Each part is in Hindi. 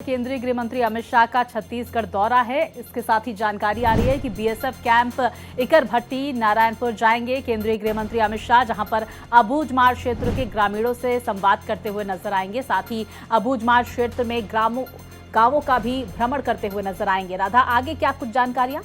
केंद्रीय गृह मंत्री अमित शाह का छत्तीसगढ़ दौरा है। इसके साथ ही जानकारी आ रही है कि बीएसएफ कैंप इकरभट्टी नारायणपुर जाएंगे केंद्रीय गृह मंत्री अमित शाह, जहां पर अबूझमाड़ क्षेत्र के ग्रामीणों से संवाद करते हुए नजर आएंगे। साथ ही अबूझमाड़ क्षेत्र में गांवों का भी भ्रमण करते हुए नजर आएंगे। राधा, आगे क्या कुछ जानकारियां?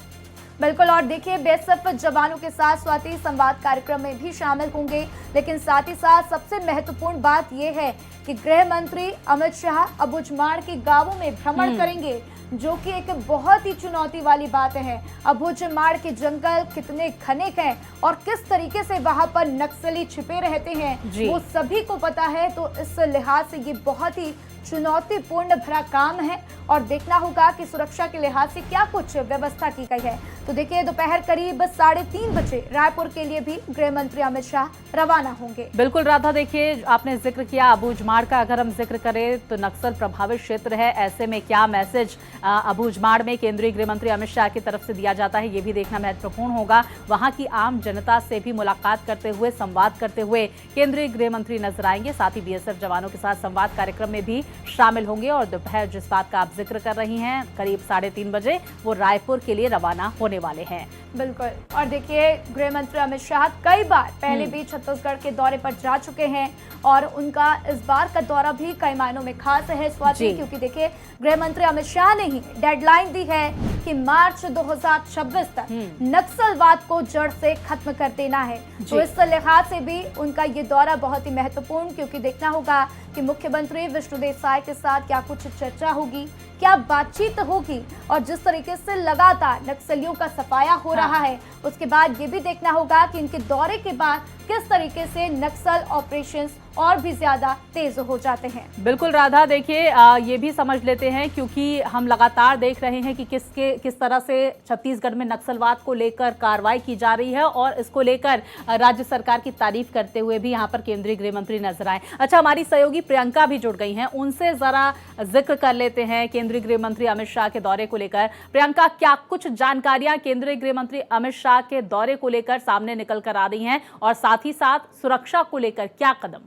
बिल्कुल, और देखिए बीएसएफ जवानों के साथ स्वाति संवाद कार्यक्रम में भी शामिल होंगे, लेकिन साथ ही साथ सबसे महत्वपूर्ण बात यह है कि गृह मंत्री अमित शाह अबूझमाड़ के गांवों में भ्रमण करेंगे, जो कि एक बहुत ही चुनौती वाली बात है। अबूझमाड़ के जंगल कितने घने हैं और किस तरीके से वहां पर नक्सली छिपे रहते हैं वो सभी को पता है। तो इस लिहाज से ये बहुत ही चुनौतीपूर्ण भरा काम है और देखना होगा कि सुरक्षा के लिहाज से क्या कुछ व्यवस्था की गई है। तो देखिए दोपहर करीब 3:30 बजे रायपुर के लिए भी गृह मंत्री अमित शाह रवाना होंगे। बिल्कुल राधा, देखिए आपने जिक्र किया अबूझमाड़ का, अगर हम जिक्र करें तो नक्सल प्रभावित क्षेत्र है। ऐसे में क्या मैसेज अबूझमाड़ में केंद्रीय गृह मंत्री अमित शाह की तरफ से दिया जाता है, ये भी देखना महत्वपूर्ण होगा। वहां की आम जनता से भी मुलाकात करते हुए, संवाद करते हुए केंद्रीय गृह मंत्री नजर आएंगे। साथ ही बीएसएफ जवानों के साथ संवाद कार्यक्रम में भी शामिल होंगे और दोपहर जिस बात का आप जिक्र कर रही हैं, करीब 3:30 बजे वो रायपुर के लिए रवाना होने वाले हैं। बिल्कुल, और देखिए गृह मंत्री अमित शाह कई बार पहले भी छत्तीसगढ़ के दौरे पर जा चुके हैं और उनका इस बार का दौरा भी कई मायनों में खास है स्वाति, क्योंकि देखिए गृह मंत्री अमित शाह ने ही डेडलाइन दी है कि मार्च 2026 तक नक्सलवाद को जड़ से खत्म कर देना है। तो इस लिहाज से भी उनका ये दौरा बहुत ही महत्वपूर्ण, क्योंकि देखना होगा कि मुख्यमंत्री विष्णुदेव साय के साथ क्या कुछ चर्चा होगी, क्या बातचीत होगी, और जिस तरीके से लगातार नक्सलियों का सफाया हो रहा है उसके बाद ये भी देखना होगा कि इनके दौरे के बाद किस तरीके से नक्सल ऑपरेशंस और भी ज्यादा तेज हो जाते हैं। बिल्कुल राधा, देखिए ये भी समझ लेते हैं, क्योंकि हम लगातार देख रहे हैं कि किस तरह से छत्तीसगढ़ में नक्सलवाद को लेकर कार्रवाई की जा रही है और इसको लेकर राज्य सरकार की तारीफ करते हुए भी यहाँ पर केंद्रीय गृह मंत्री नजर आए। अच्छा, हमारी सहयोगी प्रियंका भी जुड़ गई हैं, उनसे जरा जिक्र कर लेते हैं केंद्रीय गृह मंत्री अमित शाह के दौरे को लेकर। प्रियंका, क्या कुछ जानकारियां केंद्रीय गृह मंत्री अमित शाह के दौरे को लेकर सामने निकल कर आ रही हैं और साथ ही साथ सुरक्षा को लेकर क्या कदम?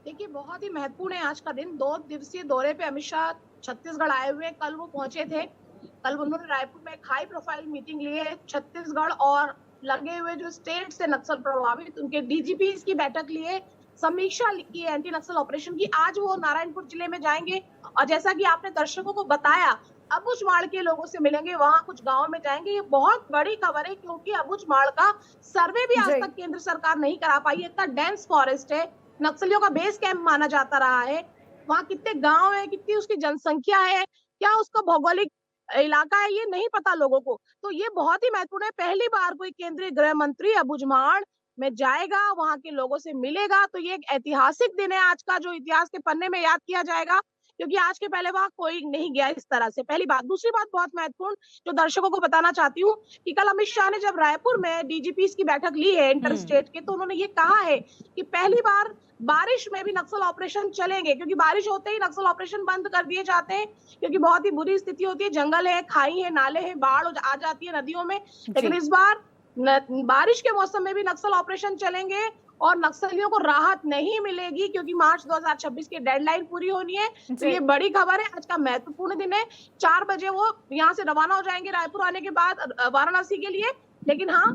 देखिए, बहुत ही महत्वपूर्ण है आज का दिन। 2 दिवसीय दौरे पे अमित शाह छत्तीसगढ़ आए हुए हैं। कल वो पहुंचे थे। कल उन्होंने रायपुर में एक हाई प्रोफाइल मीटिंग ली है। छत्तीसगढ़ और लगे हुए जो स्टेट से नक्सल प्रभावित उनके डीजीपी की बैठक ली है, समीक्षा की एंटी नक्सल ऑपरेशन की। आज वो नारायणपुर जिले में जाएंगे और जैसा कि आपने दर्शकों को बताया, अबूझमाड़ के लोगों से मिलेंगे, वहां कुछ गांव में जाएंगे। ये बहुत बड़ी खबर है, क्योंकि अबूझमाड़ का सर्वे भी आज तक केंद्र सरकार नहीं करा पाई। इतना डेंस फॉरेस्ट है, नक्सलियों का बेस कैंप माना जाता रहा है। वहां कितने गांव है, कितनी उसकी जनसंख्या है, क्या उसका भौगोलिक इलाका है, ये नहीं पता लोगों को। तो ये बहुत ही महत्वपूर्ण है। पहली बार कोई केंद्रीय गृह मंत्री अबूझमाड़ में जाएगा, वहां के लोगों से मिलेगा, तो ये एक ऐतिहासिक दिन है आज का, जो इतिहास के पन्ने में याद किया जाएगा, क्योंकि आज के पहले वहां कोई नहीं गया इस तरह से। पहली बात। दूसरी बात बहुत महत्वपूर्ण जो दर्शकों को बताना चाहती हूँ कि कल अमित शाह ने जब रायपुर में डीजीपी की बैठक ली है इंटर स्टेट के, तो उन्होंने ये कहा है कि पहली बार बारिश में भी नक्सल ऑपरेशन चलेंगे, क्योंकि बारिश होते ही नक्सल ऑपरेशन बंद कर दिए जाते हैं, क्योंकि बहुत ही बुरी स्थिति होती है। जंगल है, खाई है, नाले हैं, बाढ़ आ जाती है नदियों में। लेकिन इस बार बारिश के मौसम में भी नक्सल ऑपरेशन चलेंगे और नक्सलियों को राहत नहीं मिलेगी, क्योंकि मार्च 2026 की डेडलाइन पूरी होनी है। तो ये बड़ी खबर है, आज का महत्वपूर्ण दिन है। 4 बजे वो यहाँ से रवाना हो जाएंगे रायपुर आने के बाद वाराणसी के लिए। लेकिन हाँ,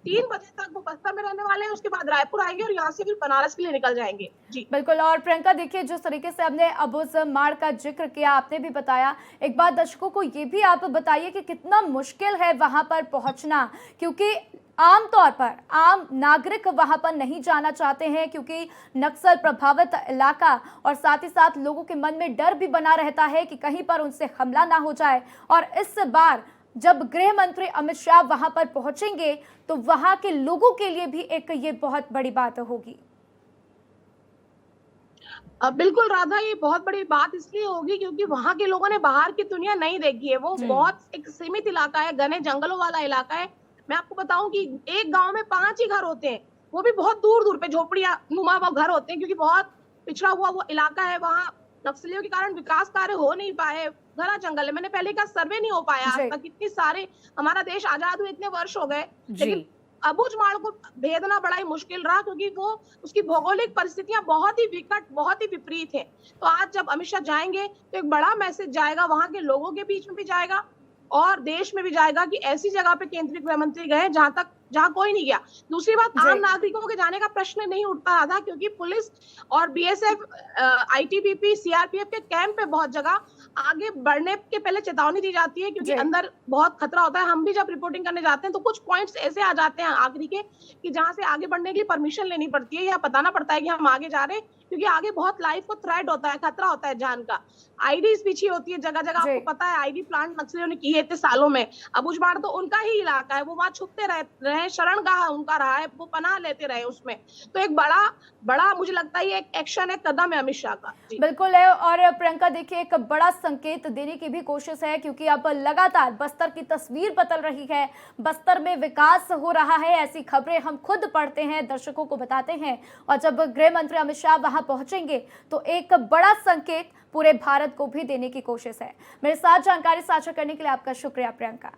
3 बजे तक वो बस्ता में रहने वाले हैं, उसके बाद रायपुर आएंगे और यहाँ से फिर बनारस के लिए निकल जाएंगे। जी बिल्कुल, और प्रियंका देखिए जिस तरीके से आपने अबूझमाड़ का जिक्र किया, आपने भी बताया, एक बात दर्शकों को ये भी आप बताइए कि कितना मुश्किल है वहां पर पहुंचना, क्योंकि आमतौर पर आम नागरिक वहां पर नहीं जाना चाहते हैं, क्योंकि नक्सल प्रभावित इलाका, और साथ ही साथ लोगों के मन में डर भी बना रहता है कि कहीं पर उनसे हमला ना हो जाए। और इस बार जब गृह मंत्री अमित शाह वहां पर पहुंचेंगे तो वहां के लोगों के लिए भी एक ये बहुत बड़ी बात होगी। बिल्कुल राधा, ये बहुत बड़ी बात इसलिए होगी क्योंकि वहां के लोगों ने बाहर की दुनिया नहीं देखी है। वो बहुत एक सीमित इलाका है, घने जंगलों वाला इलाका है। मैं आपको बताऊं कि एक गांव में 5 ही घर होते हैं, वो भी बहुत दूर दूर पे झोपड़ियां नुमा वो घर होते हैं, क्योंकि बहुत पिछड़ा हुआ वो इलाका है। वहाँ नक्सलियों के कारण विकास कार्य हो नहीं पाए, घना जंगल है। मैंने पहले का सर्वे नहीं हो पाया आज तक। कितनी सारे, हमारा देश आजाद हुए इतने वर्ष हो गए, लेकिन अबूझमाड़ को भेदना बड़ा ही मुश्किल रहा, क्योंकि वो उसकी भौगोलिक परिस्थितियां बहुत ही विकट, बहुत ही विपरीत है। तो आज जब अमित शाह जाएंगे तो एक बड़ा मैसेज जाएगा, वहां के लोगों के बीच में भी जाएगा और देश में भी जाएगा कि ऐसी जगह पे केंद्रीय गृह मंत्री गए जहां कोई नहीं गया। दूसरी बात, आम नागरिकों के जाने का प्रश्न नहीं उठता रहा था, क्योंकि पुलिस और बीएसएफ, आईटीबीपी, सीआरपीएफ के कैंप पे बहुत जगह आगे बढ़ने के पहले चेतावनी दी जाती है, क्योंकि अंदर बहुत खतरा होता है। हम भी जब रिपोर्टिंग करने जाते हैं तो कुछ पॉइंट्स ऐसे आ जाते हैं आखिरी के कि जहां से आगे बढ़ने के लिए परमिशन लेनी पड़ती है या बताना पड़ता है कि हम आगे जा रहे हैं, क्योंकि आगे बहुत लाइफ को थ्रेट होता है, खतरा होता है जान का। आईडी पीछी होती है जगह जगह, आपको पता है आईडी प्लांट नक्सलियों ने किए इतने सालों में। अबूझमाड़ तो उनका ही इलाका है, वो वहां छुपते रहे, शरणगाह उनका रहा है, वो पनाह लेते रहे उसमें। तो एक बड़ा मुझे लगता है ये एक एक्शन है, कदम है अमित शाह का। बिल्कुल है। और प्रियंका देखिए, एक बड़ा संकेत देने की भी कोशिश है, क्योंकि अब लगातार बस्तर की तस्वीर बदल रही है, बस्तर में विकास हो रहा है, ऐसी खबरें हम खुद पढ़ते हैं, दर्शकों को बताते हैं। और जब गृह मंत्री अमित शाह वहां पहुंचेंगे तो एक बड़ा संकेत पूरे भारत को भी देने की कोशिश है। मेरे साथ जानकारी साझा करने के लिए आपका शुक्रिया प्रियंका।